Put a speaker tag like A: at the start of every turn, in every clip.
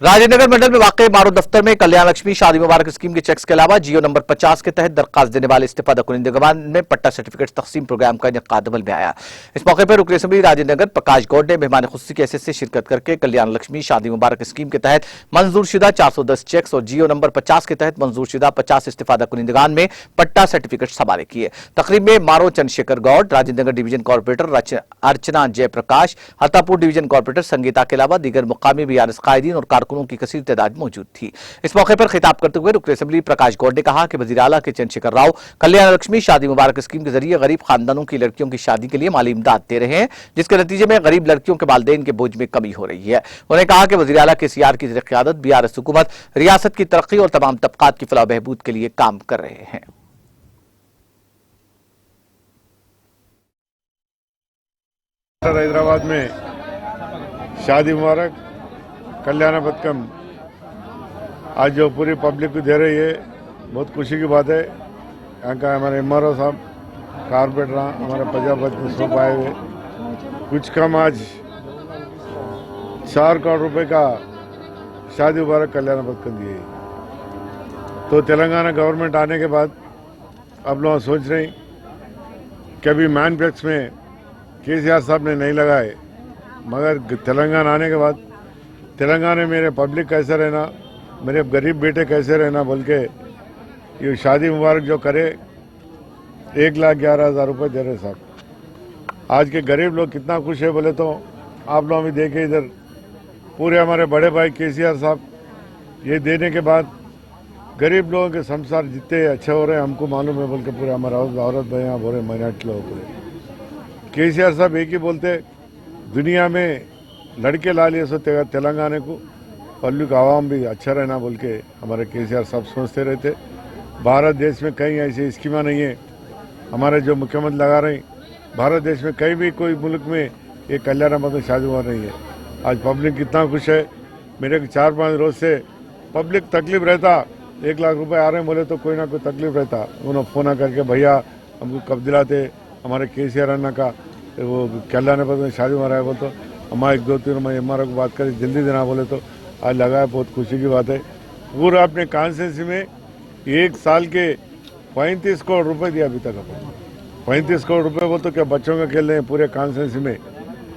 A: राजेंद्रनगर मंडल में वाकई मारो दफ्तर में कल्याण लक्ष्मी शादी मुबारक स्कीम के चेक्स के अलावा जियो नंबर 50 के तहत दरखास्त देने वाले इस्तीफा कुनिंदगान में पट्टा सर्टिफिकेट तकसीम प्रोग्राम का इनेकाद अमल में आया। इस मौके पर रुकन असम्बली राजेंद्रनगर प्रकाश गौड़ ने मेहमान खुसूसी की हैसियत से शिरकत करके कल्याण लक्ष्मी शादी मुबारक स्कीम के तहत मंजूरशुदा 410 चेक्स और जियो नंबर 50 के तहत मंजूरशुदा 50 इस्तीफा कुनिंदगान में पट्टा सर्टिफिकेट हवाले किए। तकरीब में मारो चंद्रशेखर गौड़, राजेंद्रनगर डिवीजन कॉर्पोरेटर अर्चना जयप्रकाश, हतापुर डिवीजन कॉर्पोरेटर संगीता के अलावा दीगर मुकामी बीआरएस कायदीन और कारकुनों की कसीर तादाद मौजूद थी। इस मौके पर खिताब करते हुए रुकन असम्बली प्रकाश गौड़ ने कहा कि वजीर आला के चंद्रशेखर राव कल्याण लक्ष्मी शादी मुबारक स्कीम के जरिए गरीब खानदानों की लड़कियों की शादी के लिए माली इमदाद दे रहे हैं, जिसके नतीजे में गरीब लड़कियों के वालिदैन के बोझ में कमी हो रही है। उन्होंने कहा कि वजीर आला के सीआर की क़यादत बीआरएस हुकूमत रियासत की तरक्की और तमाम तबकात की फलाह बहबूद के लिए काम कर रहे हैं।
B: हैदराबाद में शादी मुबारक कल्याण पथकम आज जो पूरी पब्लिक को दे रही है, बहुत खुशी की बात है। यहाँ का हमारे एमआरओ साहब, कारपोरेटर, हमारे प्रजापति सब आए हुए, कुछ कम आज 4 करोड़ रुपए का शादी मुबारक कल्याण पथकम दिए। तो तेलंगाना गवर्नमेंट आने के बाद अब लोग सोच रहे हैं कि अभी मैनफैक्स में केसीआर साहब ने नहीं लगाए, मगर तेलंगाना आने के बाद तेलंगाना में मेरे पब्लिक कैसे रहना, मेरे गरीब बेटे कैसे रहना बोल के ये शादी मुबारक जो करे 1,11,000 रुपये दे रहे साहब। आज के गरीब लोग कितना खुश है बोले तो आप लोग भी देखे इधर पूरे हमारे बड़े भाई केसीआर साहब ये देने के बाद गरीब लोगों के संसार जितने अच्छे हो रहे हैं हमको मालूम है बोल के पूरे हमारे औरत भाई यहाँ बोले माइनॉरिटी लोग पूरे केसीआर साहब एक ही बोलते दुनिया में लड़के ला लिए सो तेलंगाना को पब्लिक आवाम भी अच्छा रहना बोल के हमारे केसीआर साहब सोचते रहते। भारत देश में कहीं ऐसी स्कीमा नहीं है हमारे जो मुख्यमंत्री लगा रहे हैं। भारत देश में कहीं भी कोई मुल्क में ये कल्याण पथकम शादी हुआ नहीं है। आज पब्लिक कितना खुश है। मेरे 4-5 रोज से पब्लिक तकलीफ रहता, 1 लाख रुपए आ रहे हैं बोले तो कोई ना कोई तकलीफ रहता, उन्होंने फोन करके भैया हमको कब दिलाते हमारे केसीआर अन्ना का वो कल्याण पथकम शादी हो रहा है बोल तो हमारे 1-2-3 मैं एमआरओ को बात करी जल्दी देना बोले तो आज लगा है। बहुत खुशी की बात है। पूरा अपने कॉन्स्टिट्यूंसी में 1 साल के 35 करोड़ रुपए दिया अभी तक अपन 35 करोड़ रुपए बोल तो क्या बच्चों का खेल रहे हैं पूरे कॉन्स्टिट्यूंसी में।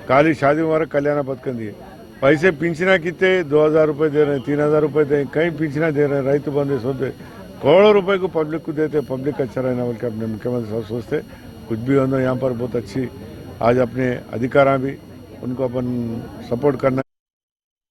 B: खाली शादी मुबारक कल्याण पथकम दिए। पैसे पिंचना कितने 2,000 रुपये दे रहे हैं, 3,000 रुपये दे, कहीं पिंचना दे रहे हैं, रईतु बंधु सोचते करोड़ों रुपए को पब्लिक को देते, पब्लिक अच्छा रहना बोल के अपने मुख्यमंत्री साहब सोचते। कुछ भी हो यहाँ पर बहुत अच्छी आज अपने अधिकार भी उनको अपन सपोर्ट करना।